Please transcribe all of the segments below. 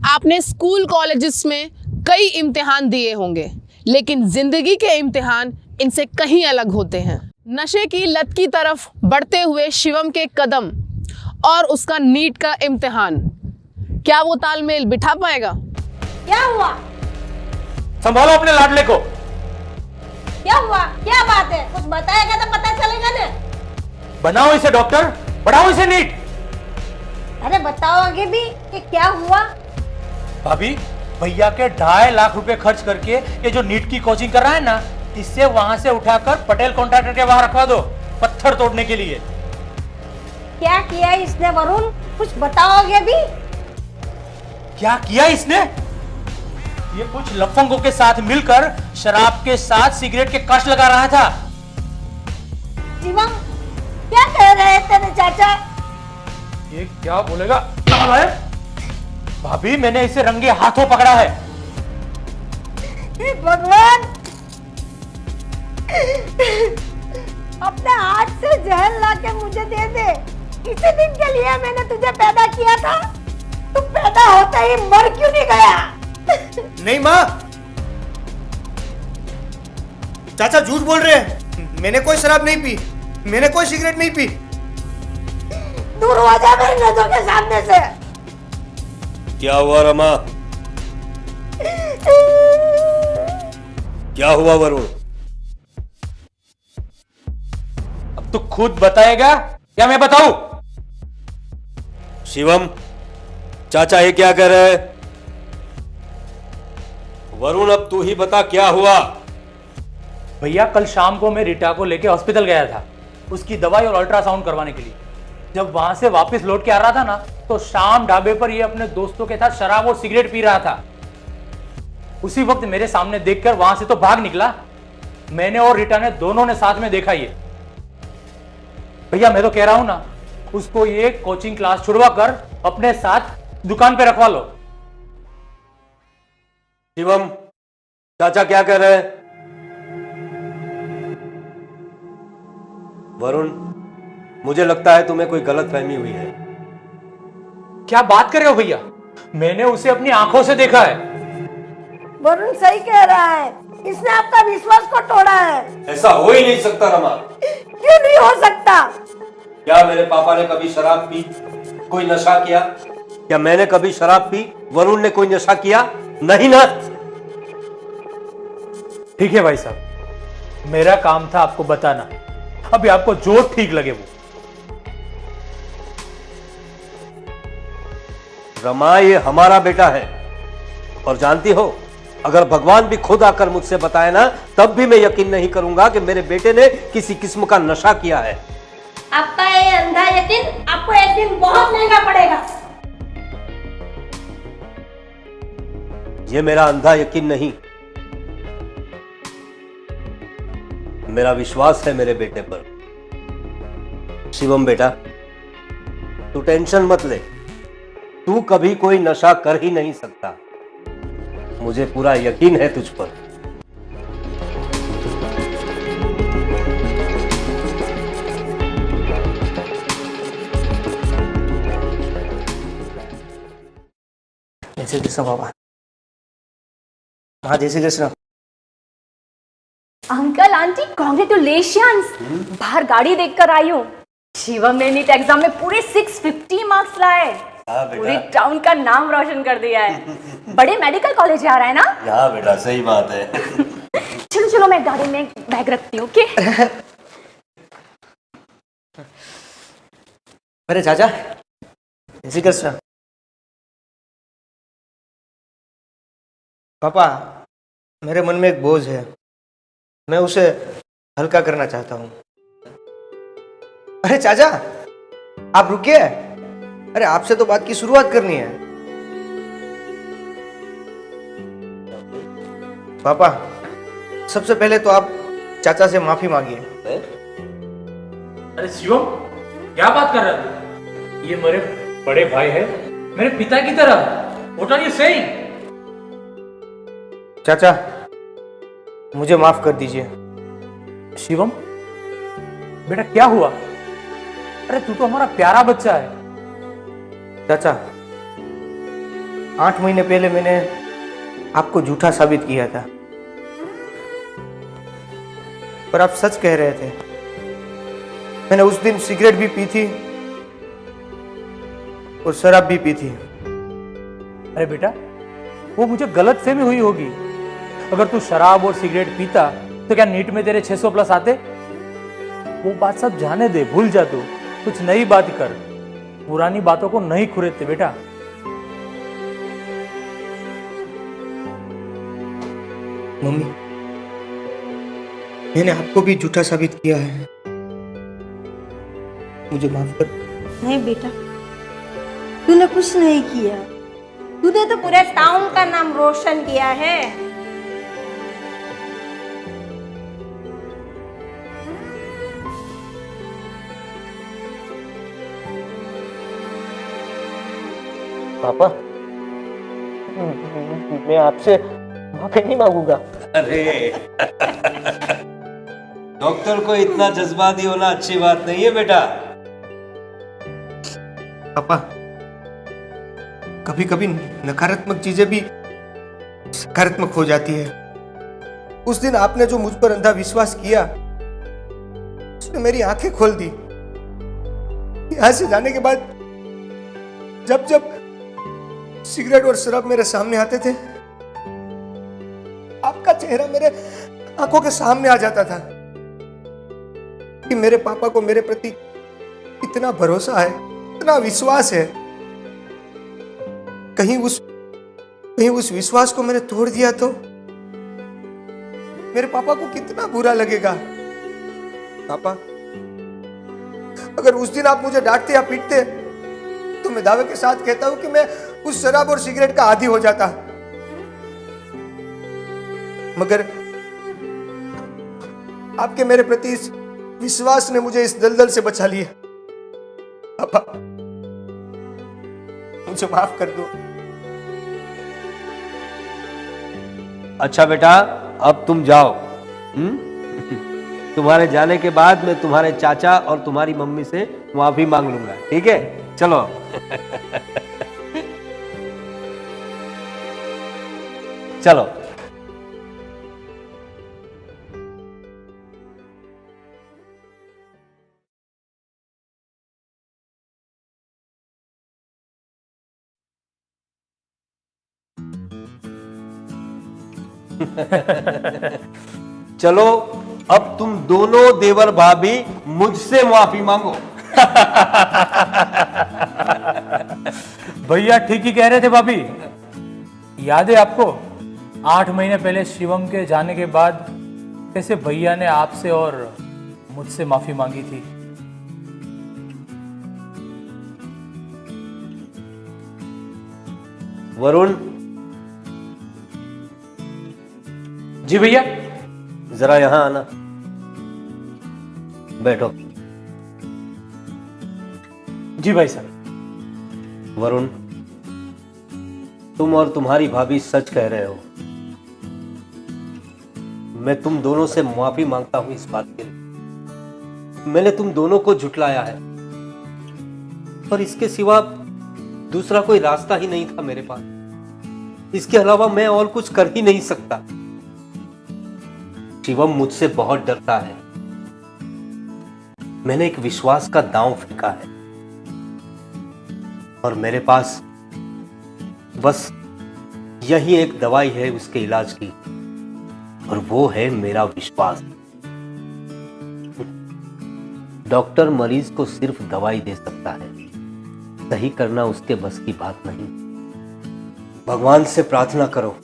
आपने school colleges में कई इम्तिहान दिए होंगे, लेकिन जिंदगी के इम्तिहान इनसे कहीं अलग होते हैं। नशे की लत की तरफ बढ़ते हुए शिवम के कदम और उसका नीट का इम्तिहान, क्या वो तालमेल बिठा पाएगा? क्या हुआ? संभालो अपने लाडले को। क्या हुआ? क्या बात है? कुछ बताएगा तो पता चलेगा ना। बनाओ इसे डॉक्टर, बढ़ाओ इसे नीट। अरे बताओ आगे भी कि क्या हुआ? भाभी, भैया के 2.5 लाख रुपए खर्च करके ये जो नीट की कोचिंग कर रहा है ना, इससे वहां से उठाकर पटेल कॉन्ट्रैक्टर के वहां रखवा दो, पत्थर तोड़ने के लिए। क्या किया इसने वरुण? कुछ बताओगे भी? क्या किया इसने? ये कुछ लफंगों के साथ मिलकर शराब के साथ सिगरेट के कश लगा रहा था। शिवम, क्या कह रहे हैं तेरे चाचा? ये क्या बोलेगा? भाभी, मैंने इसे रंगे हाथों पकड़ा है। हे भगवान, अपने हाथ से जहर लाके मुझे दे दे। इसी दिन के लिए मैंने तुझे पैदा किया था। तू पैदा होते ही मर क्यों नहीं गया? नहीं माँ, चाचा झूठ बोल रहे हैं। मैंने कोई शराब नहीं पी, मैंने कोई सिगरेट नहीं पी। दूर हो जा मेरी नजरों के सामने से। क्या हुआ रमा? क्या हुआ वरुण? अब तू खुद बताएगा या मैं बताऊं? शिवम, चाचा ये क्या कर रहे हैं? वरुण, अब तू ही बता क्या हुआ? भैया, कल शाम को मैं रीटा को लेके हॉस्पिटल गया था उसकी दवाई और अल्ट्रासाउंड करवाने के लिए। जब वहां से वापस लौट के आ रहा था ना, तो शाम ढाबे पर ये अपने दोस्तों के साथ शराब और सिगरेट पी रहा था। उसी वक्त मेरे सामने देखकर वहां से तो भाग निकला। मैंने और रीटा ने दोनों ने साथ में देखा ये। भैया, मैं तो कह रहा हूं ना, उसको ये कोचिंग क्लास छुड़वा कर अपने साथ दुकान पे रखवा लो। शिवम, चाचा क्या कर रहे हैं? वरुण, मुझे लगता है तुम्हें कोई गलतफहमी हुई है। क्या बात कर रहे हो भैया? मैंने उसे अपनी आंखों से देखा है। वरुण सही कह रहा है, इसने आपका विश्वास को तोड़ा है। ऐसा हो ही नहीं सकता रमा। क्यों नहीं हो सकता? क्या मेरे पापा ने कभी शराब पी, कोई नशा किया? क्या मैंने कभी शराब पी, वरुण ने कोई नशा किया? नहीं ना। ठीक है भाई साहब, मेरा काम था आपको बताना। अभी आपको जो ठीक लगे वो। रमा, ये हमारा बेटा है, और जानती हो, अगर भगवान भी खुद आकर मुझसे बताए ना, तब भी मैं यकीन नहीं करूंगा कि मेरे बेटे ने किसी किस्म का नशा किया है। आपका ये अंधा यकीन आपको एक दिन बहुत महंगा पड़ेगा। ये मेरा अंधा यकीन नहीं, मेरा विश्वास है मेरे बेटे पर। शिवम बेटा, तू टेंशन मत ले, तू कभी कोई नशा कर ही नहीं सकता। मुझे पूरा यकीन है तुझ पर। जय श्री कृष्ण बाबा। हाँ, जय Shri Krishna. Uncle aunty congratulations, बाहर गाड़ी देखकर आई हूँ। शिवम ने नीट एग्जाम में पूरे 650 मार्क्स लाए, पूरी टाउन का नाम रोशन कर दिया है। बड़े मेडिकल कॉलेज जा रहा है ना? हाँ बेटा, सही बात है। चलो चलो, मैं गाड़ी में बैग रखती हूँ। ओके? अरे चाचा, जय श्री कृष्ण। पापा, मेरे मन में एक बोझ है, मैं उसे हल्का करना चाहता हूँ। अरे चाचा, आप रुकिए। अरे आपसे तो बात की शुरुआत करनी है। पापा, सबसे पहले तो आप चाचा से माफी मांगिए। अरे शिवम, क्या बात कर रहा है? ये मेरे बड़े भाई है, मेरे पिता की तरह। What are you saying? चाचा, मुझे माफ कर दीजिए। शिवम, बेटा क्या हुआ? अरे तू तो हमारा प्यारा बच्चा है। चाचा, 8 महीने पहले मैंने आपको झूठा साबित किया था, पर आप सच कह रहे थे। मैंने उस दिन सिगरेट भी पी थी और शराब भी पी थी। अरे बेटा, वो मुझे गलत फहमी हुई होगी। अगर तू शराब और सिगरेट पीता तो क्या नीट में तेरे 600 प्लस आते? वो बात सब जाने दे, भूल जा तू, कुछ नई बात कर। पुरानी बातों को नहीं खुरेदते बेटा। मम्मी, मैंने आपको भी झूठा साबित किया है, मुझे माफ कर। नहीं बेटा, तूने कुछ नहीं किया। तूने तो पूरे टाउन का नाम रोशन किया है। पापा, मैं आपसे माफी नहीं मांगूंगा। अरे डॉक्टर को इतना जज्बाती होना अच्छी बात नहीं है बेटा। पापा, कभी कभी नकारात्मक चीजें भी सकारात्मक हो जाती है। उस दिन आपने जो मुझ पर अंधा विश्वास किया, उसने मेरी आंखें खोल दी। यहां से जाने के बाद जब जब सिगरेट और शराब मेरे सामने आते थे, आपका चेहरा मेरे आंखों के सामने आ जाता था कि मेरे पापा को मेरे प्रति इतना भरोसा है, इतना विश्वास है। कहीं उस विश्वास को मैंने तोड़ दिया तो मेरे पापा को कितना बुरा लगेगा। पापा, अगर उस दिन आप मुझे डांटते या पीटते तो मैं दावे के साथ कहता हूं कि मैं उस शराब और सिगरेट का आदी हो जाता। मगर आपके मेरे प्रति इस विश्वास ने मुझे इस दलदल से बचा लिया। पापा, मुझे माफ कर दो। अच्छा बेटा, अब तुम जाओ। तुम्हारे जाने के बाद मैं तुम्हारे चाचा और तुम्हारी मम्मी से माफी मांग लूंगा, ठीक है? चलो। चलो। चलो, अब तुम दोनों देवर भाभी मुझसे माफी मांगो। भैया ठीक ही कह रहे थे भाभी। याद है आपको 8 महीने पहले शिवम के जाने के बाद कैसे भैया ने आपसे और मुझसे माफी मांगी थी? वरुण, जी भैया। जरा यहां आना, बैठो। जी भाई साहब। वरुण, तुम और तुम्हारी भाभी सच कह रहे हो। मैं तुम दोनों से माफी मांगता हूं इस बात के लिए। मैंने तुम दोनों को झुठलाया है, पर इसके सिवा दूसरा कोई रास्ता ही नहीं था मेरे पास। इसके अलावा मैं और कुछ कर ही नहीं सकता। शिवम मुझसे बहुत डरता है। मैंने एक विश्वास का दांव फेंका है और मेरे पास बस यही एक दवाई है उसके इलाज की, और वो है मेरा विश्वास। डॉक्टर मरीज को सिर्फ दवाई दे सकता है, सही करना उसके बस की बात नहीं। भगवान से प्रार्थना करो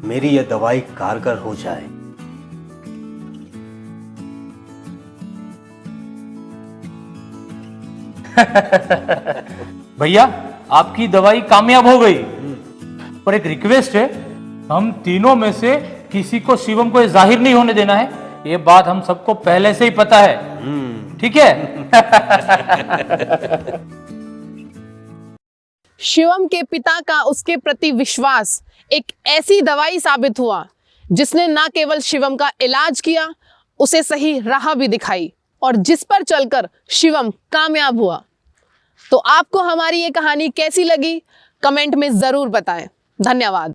मेरी यह दवाई कारगर हो जाए। भैया, आपकी दवाई कामयाब हो गई, पर एक रिक्वेस्ट है, हम तीनों में से किसी को शिवम को जाहिर नहीं होने देना है। ये बात हम सबको पहले से ही पता है, ठीक है? शिवम के पिता का उसके प्रति विश्वास एक ऐसी दवाई साबित हुआ जिसने न केवल शिवम का इलाज किया, उसे सही राह भी दिखाई और जिस पर चलकर शिवम कामयाब हुआ। तो आपको हमारी ये कहानी कैसी लगी, कमेंट में जरूर बताएं। धन्यवाद।